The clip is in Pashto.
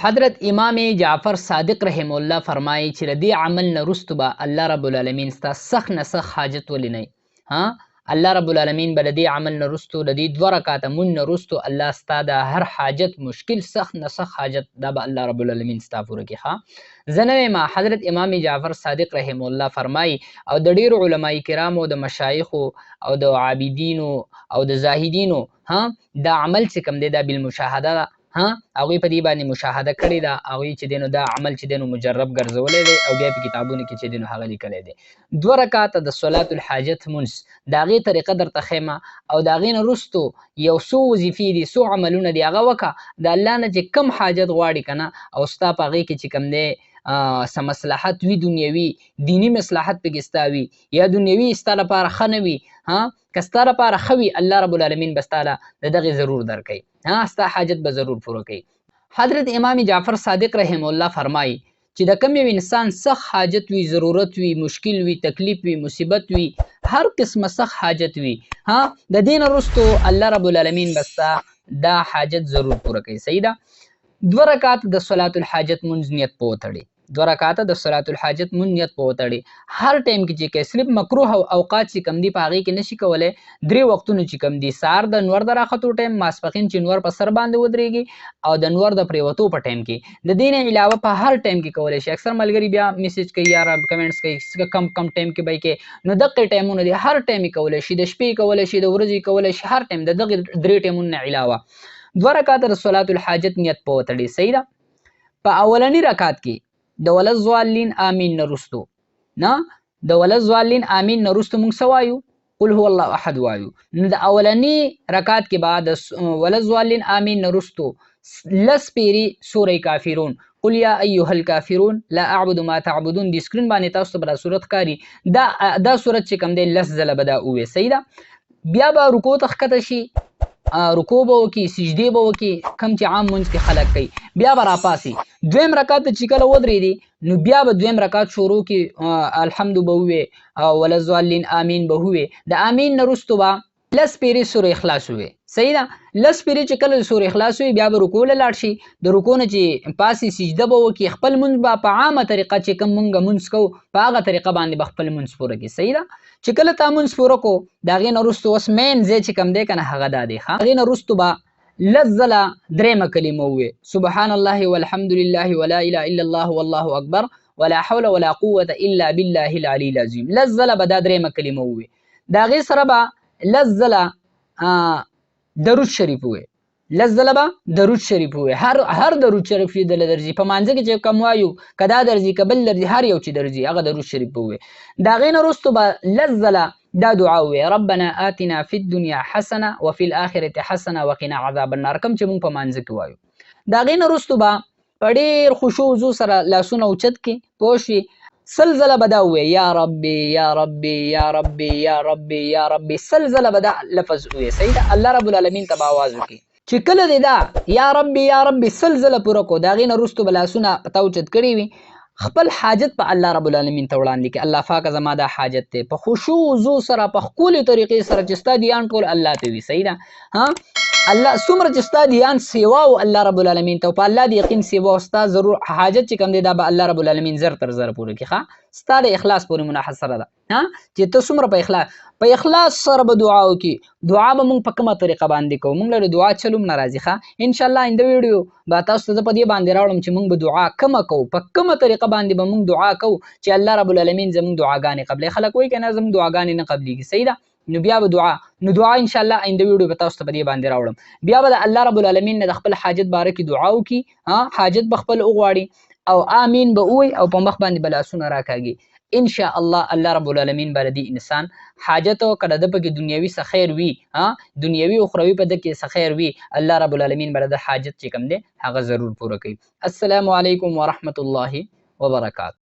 حضرت امام جعفر صادق رحم الله فرمایي چې د دې عمل نه وروسته به الله رب العالمین ستا سخت نه سخت حاجت ولینی. الله رب العالمین به د دې عمل نه وروسته د دې 2 رکعاته مونځ نه وروسته الله ستا د هر حاجت مشکل سخت نه سخت حاجت دا به الله رب العالمین ستا پوره کړي. زه نه یم، حضرت امام جعفر صادق رحم الله فرمایي او د ډیرو علماء کرامو د مشایخو او د عابدینو او د زاهدینو دا عمل چې کوم دی دا بالمشاهده ده. هغوی په دې باندې مشاهده کړې ده، هغوی چې دی نو دا عمل چې دی نو مجرب ګرځولی دی او بیا په کتابونو کې چې دی نو هغه لیکلی دی. 2 رکعاته د صلات الحاجت مونځ د هغې طریقه درته ښیم او د هغې نه وروستو یو څو وظیفې دي، څو عملونه دي، هغه وکړه د الله نه چې کم حاجت غواړي که نه او ستا په هغې کې چې کوم دی څه مصلحت وي دنیوي دیني مصلحت پکې ستا وي یا دنیوي ستا لپاره ښه نه وي، که ستا لپاره ښه وي الله رب العالمین به ستا له د دغې ضرور درکوي، ستا حاجت به ضرور پوره کوي. حضرت امام جعفر صادق رحم الله فرمایي چې د کوم یو انسان سخت حاجت وي، ضرورت وي، مشکل وي، تکلیف وي، مصیبت وي، هر قسمه سخت حاجت وي، د دې نه وروستو الله رب العالمین به ستا دا حاجت ضرور پوره کوي. صحیح ده. 2 رکعات د صلات الحاجت مونځ نیت په وتړي. 2 رکعاته د صلات الحاجت مونځ نیت په وتړي. هر ټایم کې چې کوي صرف مکروه او اوقات چې کوم دي په هغې کې نشي کولی. 3 وختونه چې کوم دي، سهار د نور د راختو ټایم، ماسپښین چې نور په سر باندې ودرېږي او د نور د پرېوتو په ټایم کې. د دې نه علاوه په هر ټایم کې کولی شي. اکثر ملګري بیا میسج کوي یا کمنټس کوي کم ټایم کې به یې کوي، نو دغې ټایمونه دي هر ټایم یې کولی شي، د شپې کولی شي، د ورځې کولی شي، هر ټایم د دغې 3 ټایمونو نه علاوه 2 رکعاته د صلات الحاجت نیت په وتړي. صحیح ده. په اولني رکعت کې د ولضالین آمین نه وروستو د ولضالین آمین نه وروستو موږ څه وایو؟ قل هو الله احد وایو. نو د اولني رکعت کې به د ولضالین آمین نه وروستو 10 پیرې سوره کافرون قل یا ایها الکافرون لا اعبد ما تعبدون د سکرین باندې تاسو ته به دا صورت ښکاري. دا صورت چې کوم دی 10 ځله به دا ووایي. صحیح ده. بیا به رکوع ته ښکته شي، رکوع به وکړي، سجدې به وکړي، کوم چې عام مونځ کې خلک کوي. بیا به راپاسي، 2م رکعت چې کله ودرېدي نو بیا به 2م رکعت شروع کړي، الحمد به ووایي او ولضالین آمین به ووایي. د آمین نه وروستو به 10 پیرې سوره اخلاص ووایي. صحیح ده. 10 پیرې چې کله سوره اخلاص ووایي بیا به رکوع له لاړ شي، د رکوع نه چې پاسي سجده به وکړي، خپل مونځ به په عامه طریقه چې کوم مونږ مونځ کوو په هغه طریقه باندې به خپل مونځ پوره کړي. صحیح ده. چې کله تا مونځ پوره کړو د هغې نه وروستو اوس مین ځای چې کوم دی که نه هغه دا دی. هغې نه وروستو به 10 ځله 3مه کلمه ووایي، سبحان الله والحمد لله ولا اله الا الله والله اکبر ولا حول ولا قوة الا بالله العلي العظیم. 10 ځله به دا 3مه کلمه ووایي. د هغې سره به 10 ځله درود شریف ووایي. 10 ځله به درود شریف ووایي. هر درود شریف چې دله درځي په مانځه کې چې کوم وایو، که دا درځي که بل درځي، هر یو چې درځي هغه درود شریف به ووایي. د هغې نه وروستو به 10 ځله دا دعا ووایي، ربنا آتنا فی الدنیا حسنه وفي الآخرة حسنه وقنا عذاب النار، کوم چې موږ په مانځه کې وایو. د هغې نه وروستو به په ډېر خشوع وضو سره لاسونه اوچت کړي، پوه شوې. 100 ځله به دا ووایي، یا ربي یا ربي یا ربي یا ربي یا ربي. 100 ځله به دا لفظ ووایي. صحیح ده. الله رب العالمین ته به آواز وکړي. چې کله دی دا یا ربي یا ربي 100 ځله پوره کړو، د هغې نه وروستو به لاسونه تا اوچت کړي وي، خپل حاجت په الله رب العالمین ته وړاندې کړي. الله پاکه زما دا حاجت دی، په خشوع وضو سره په ښکلې طریقې سره چې ستا دیان ټول الله ته وي. صحیح ده. الله څومره چې ستا دیان سیوا او الله رب العالمین ته په الله د یقین سیوا او ستا ضرور حاجت چې کوم دی دا به الله رب العالمین زر تر زر پوره کړي. ستا د اخلاص پورې منحصره ده چې ته څومره په اخلاص سره به دعا وکړي. دعا به موږ په کومه طریقه باندې کوو، موږ له دعا چلوم نه راځي. انشاءالله آینده ویډیو به تاسو ته زه په دې باندې راوړم چې موږ به دعا کومه کوو، په کومه طریقه باندې به موږ دعا کوو چې الله رب العالمین زموږ دعاګانې قبلوي. خلک وایي که نه زموږ دعاګانې نه قبلېږي. صحیح ده. نو بیا به دعا انشاءالله آینده ویډیو به تاسو ته په دې باندې راوړم. بیا به د الله رب العالمین نه د خپل حاجت باره کې دعا وکړي، حاجت به خپل وغواړي او آمین به ووایي او په مخ باندې به لاسونه راکاږي. ان شاء الله رب العالمین به د دې انسان حاجت او که د ده پکې دنیوي څه خیر وي، دنیوي اخروي په ده کې څه خیر وي، الله رب العالمین به د حاجت چې کوم دی هغه ضرور پوره کوي. السلام علیکم ورحمة الله وبرکاته.